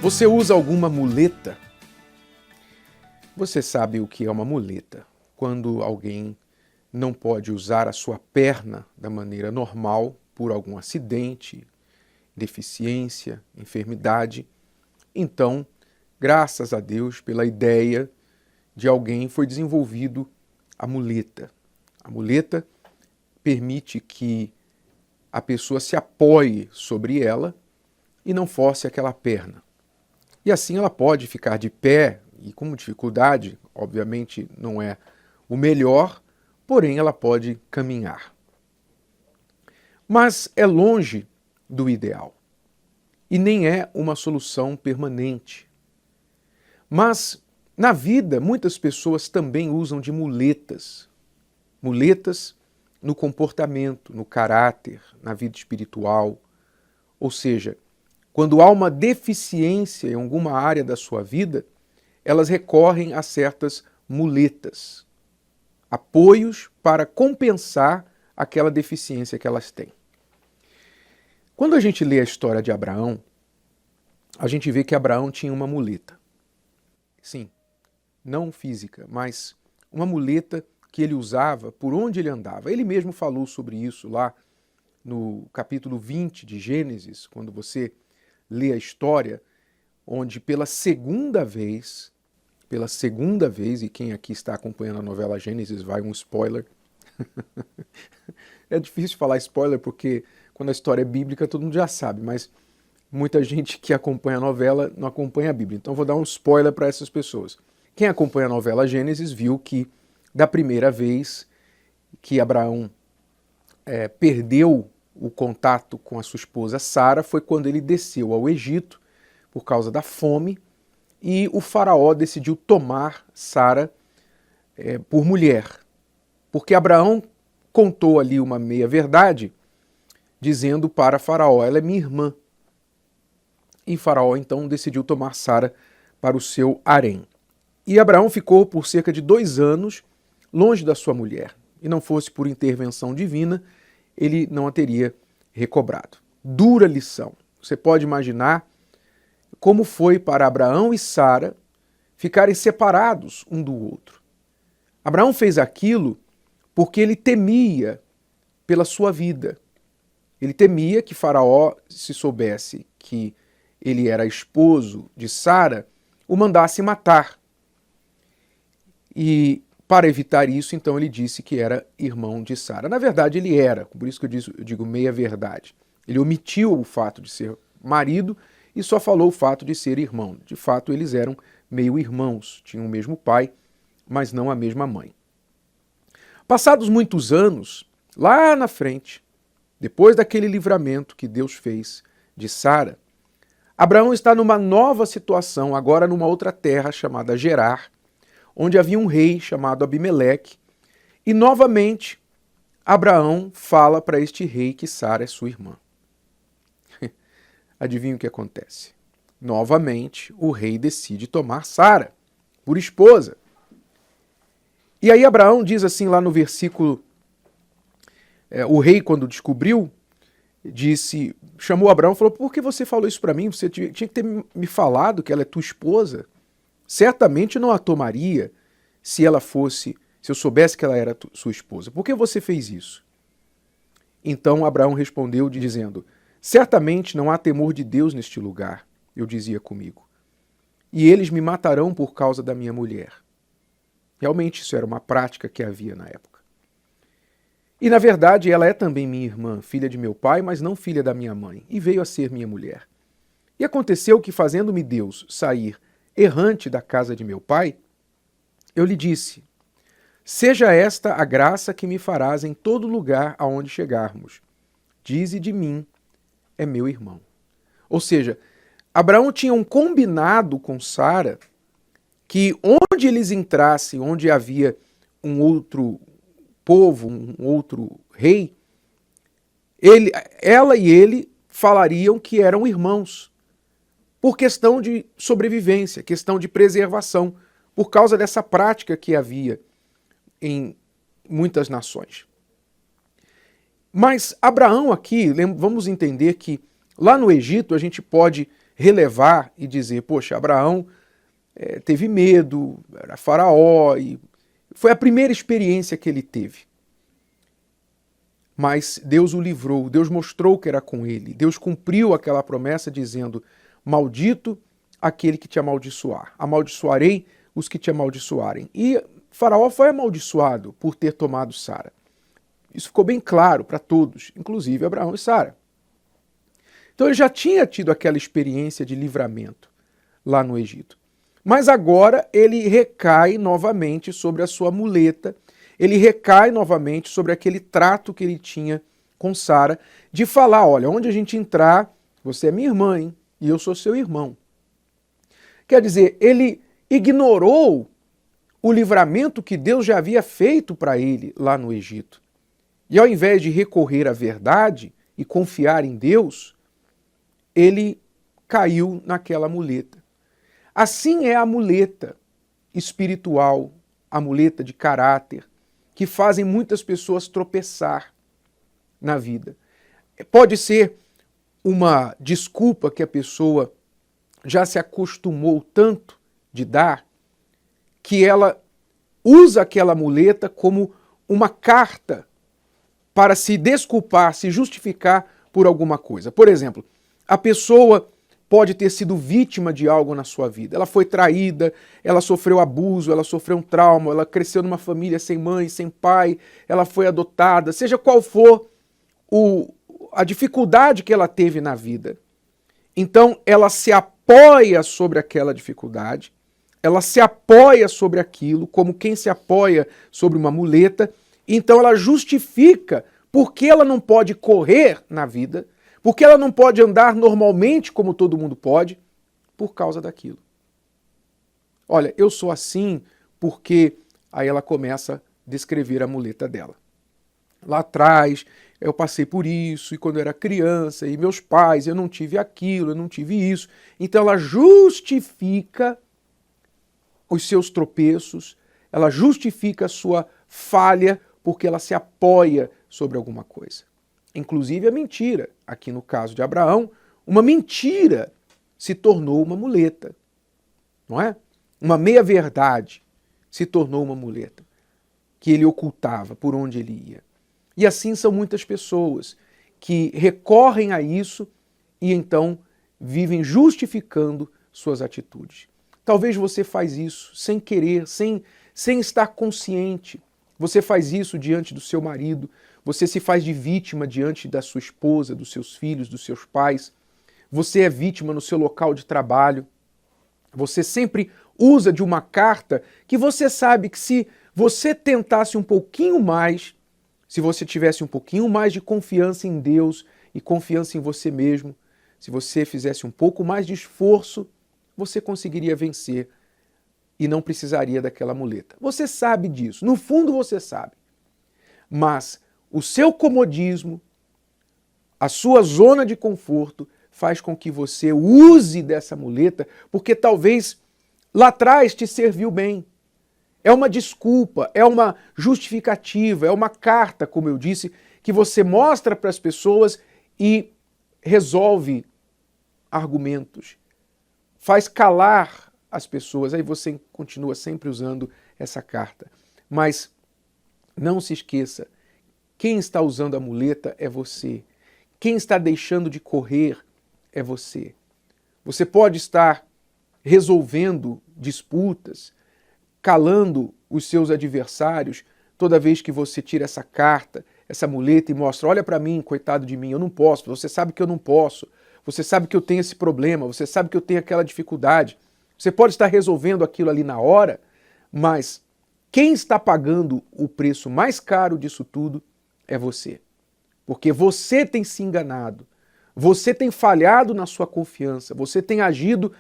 Você usa alguma muleta? Você sabe o que é uma muleta? Quando alguém não pode usar a sua perna da maneira normal por algum acidente, deficiência, enfermidade. Então, graças a Deus, pela ideia de alguém, foi desenvolvido a muleta. A muleta permite que a pessoa se apoie sobre ela e não force aquela perna. E assim ela pode ficar de pé e com dificuldade, obviamente não é o melhor, porém ela pode caminhar. Mas é longe do ideal e nem é uma solução permanente. Mas na vida muitas pessoas também usam de muletas. Muletas no comportamento, no caráter, na vida espiritual. Ou seja, quando há uma deficiência em alguma área da sua vida, elas recorrem a certas muletas, apoios para compensar aquela deficiência que elas têm. Quando a gente lê a história de Abraão, a gente vê que Abraão tinha uma muleta. Sim, não física, mas uma muleta que ele usava por onde ele andava. Ele mesmo falou sobre isso lá no capítulo 20 de Gênesis, quando você lê a história, onde pela segunda vez, e quem aqui está acompanhando a novela Gênesis vai um spoiler. É difícil falar spoiler porque quando a história é bíblica todo mundo já sabe, mas muita gente que acompanha a novela não acompanha a Bíblia. Então vou dar um spoiler para essas pessoas. Quem acompanha a novela Gênesis viu que da primeira vez que Abraão perdeu o contato com a sua esposa Sara foi quando ele desceu ao Egito por causa da fome e o faraó decidiu tomar Sara por mulher. Porque Abraão contou ali uma meia-verdade dizendo para faraó, ela é minha irmã. E faraó então decidiu tomar Sara para o seu harém. E Abraão ficou por cerca de 2 anos longe da sua mulher. E não fosse por intervenção divina, ele não a teria recobrado. Dura lição. Você pode imaginar como foi para Abraão e Sara ficarem separados um do outro. Abraão fez aquilo porque ele temia pela sua vida. Ele temia que Faraó, se soubesse que ele era esposo de Sara, o mandasse matar. E para evitar isso, então ele disse que era irmão de Sara. Na verdade, ele era, por isso que eu digo meia-verdade. Ele omitiu o fato de ser marido e só falou o fato de ser irmão. De fato, eles eram meio-irmãos, tinham o mesmo pai, mas não a mesma mãe. Passados muitos anos, lá na frente, depois daquele livramento que Deus fez de Sara, Abraão está numa nova situação, agora numa outra terra chamada Gerar, onde havia um rei chamado Abimeleque, e novamente Abraão fala para este rei que Sara é sua irmã. Adivinha o que acontece? Novamente, o rei decide tomar Sara por esposa. E aí Abraão diz assim lá no versículo, o rei quando descobriu, chamou Abraão e falou, por que você falou isso para mim? Você tinha que ter me falado que ela é tua esposa. Certamente não a tomaria se eu soubesse que ela era sua esposa. Por que você fez isso? Então Abraão respondeu dizendo, certamente não há temor de Deus neste lugar, eu dizia comigo, e eles me matarão por causa da minha mulher. Realmente isso era uma prática que havia na época. E na verdade ela é também minha irmã, filha de meu pai, mas não filha da minha mãe, e veio a ser minha mulher. E aconteceu que, fazendo-me Deus sair errante da casa de meu pai, eu lhe disse, seja esta a graça que me farás em todo lugar aonde chegarmos. Dize de mim, é meu irmão. Ou seja, Abraão tinha um combinado com Sara que onde eles entrassem, onde havia um outro povo, um outro rei, ela e ele falariam que eram irmãos, por questão de sobrevivência, questão de preservação, por causa dessa prática que havia em muitas nações. Mas Abraão aqui, vamos entender que lá no Egito a gente pode relevar e dizer, poxa, Abraão teve medo, era faraó, e foi a primeira experiência que ele teve. Mas Deus o livrou, Deus mostrou que era com ele, Deus cumpriu aquela promessa dizendo, maldito aquele que te amaldiçoar, amaldiçoarei os que te amaldiçoarem. E Faraó foi amaldiçoado por ter tomado Sara. Isso ficou bem claro para todos, inclusive Abraão e Sara. Então ele já tinha tido aquela experiência de livramento lá no Egito. Mas agora ele recai novamente sobre a sua muleta, ele recai novamente sobre aquele trato que ele tinha com Sara, de falar, olha, onde a gente entrar, você é minha irmã, hein? E eu sou seu irmão. Quer dizer, ele ignorou o livramento que Deus já havia feito para ele lá no Egito. E ao invés de recorrer à verdade e confiar em Deus, ele caiu naquela muleta. Assim é a muleta espiritual, a muleta de caráter, que fazem muitas pessoas tropeçar na vida. Pode ser uma desculpa que a pessoa já se acostumou tanto de dar, que ela usa aquela muleta como uma carta para se desculpar, se justificar por alguma coisa. Por exemplo, a pessoa pode ter sido vítima de algo na sua vida. Ela foi traída, ela sofreu abuso, ela sofreu um trauma, ela cresceu numa família sem mãe, sem pai, ela foi adotada, seja qual for a dificuldade que ela teve na vida. Então, ela se apoia sobre aquela dificuldade, ela se apoia sobre aquilo, como quem se apoia sobre uma muleta, então ela justifica por que ela não pode correr na vida, porque ela não pode andar normalmente como todo mundo pode, por causa daquilo. Olha, eu sou assim porque... Aí ela começa a descrever a muleta dela. Lá atrás, eu passei por isso, e quando eu era criança, e meus pais, eu não tive aquilo, eu não tive isso. Então ela justifica os seus tropeços, ela justifica a sua falha, porque ela se apoia sobre alguma coisa. Inclusive a mentira. Aqui no caso de Abraão, uma mentira se tornou uma muleta, não é? Uma meia-verdade se tornou uma muleta que ele ocultava por onde ele ia. E assim são muitas pessoas que recorrem a isso e então vivem justificando suas atitudes. Talvez você faz isso sem querer, sem estar consciente. Você faz isso diante do seu marido, você se faz de vítima diante da sua esposa, dos seus filhos, dos seus pais. Você é vítima no seu local de trabalho. Você sempre usa de uma carta que você sabe que se você tentasse um pouquinho mais, se você tivesse um pouquinho mais de confiança em Deus e confiança em você mesmo, se você fizesse um pouco mais de esforço, você conseguiria vencer e não precisaria daquela muleta. Você sabe disso, no fundo você sabe. Mas o seu comodismo, a sua zona de conforto, faz com que você use dessa muleta, porque talvez lá atrás te serviu bem. É uma desculpa, é uma justificativa, é uma carta, como eu disse, que você mostra para as pessoas e resolve argumentos, faz calar as pessoas, aí você continua sempre usando essa carta. Mas não se esqueça, quem está usando a muleta é você. Quem está deixando de correr é você. Você pode estar resolvendo disputas, calando os seus adversários toda vez que você tira essa carta, essa muleta e mostra, olha para mim, coitado de mim, eu não posso, você sabe que eu não posso, você sabe que eu tenho esse problema, você sabe que eu tenho aquela dificuldade. Você pode estar resolvendo aquilo ali na hora, mas quem está pagando o preço mais caro disso tudo é você. Porque você tem se enganado, você tem falhado na sua confiança, você tem agido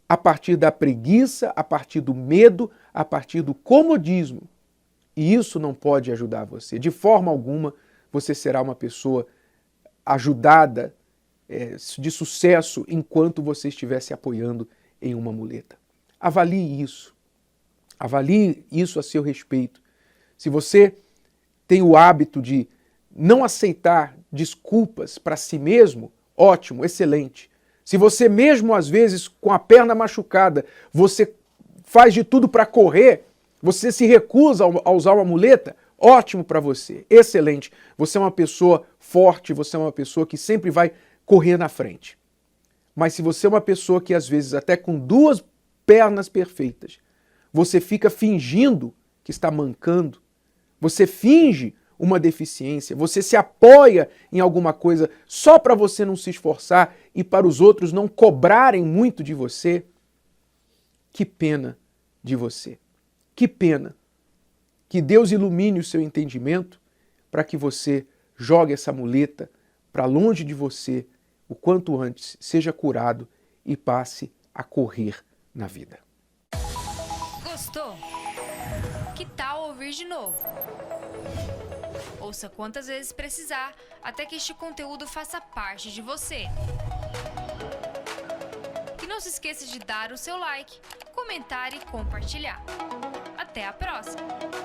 a partir da preguiça, a partir do medo, a partir do comodismo. E isso não pode ajudar você. De forma alguma, você será uma pessoa ajudada, de sucesso, enquanto você estiver se apoiando em uma muleta. Avalie isso. Avalie isso a seu respeito. Se você tem o hábito de não aceitar desculpas para si mesmo, ótimo, excelente. Se você mesmo às vezes com a perna machucada, você faz de tudo para correr, você se recusa a usar uma muleta, ótimo para você, excelente. Você é uma pessoa forte, você é uma pessoa que sempre vai correr na frente. Mas se você é uma pessoa que às vezes até com duas pernas perfeitas, você fica fingindo que está mancando, você finge uma deficiência, você se apoia em alguma coisa só para você não se esforçar e para os outros não cobrarem muito de você, que pena de você. Que pena. Que Deus ilumine o seu entendimento para que você jogue essa muleta para longe de você o quanto antes, seja curado e passe a correr na vida. Gostou? Que tal ouvir de novo? Ouça quantas vezes precisar, até que este conteúdo faça parte de você. E não se esqueça de dar o seu like, comentar e compartilhar. Até a próxima!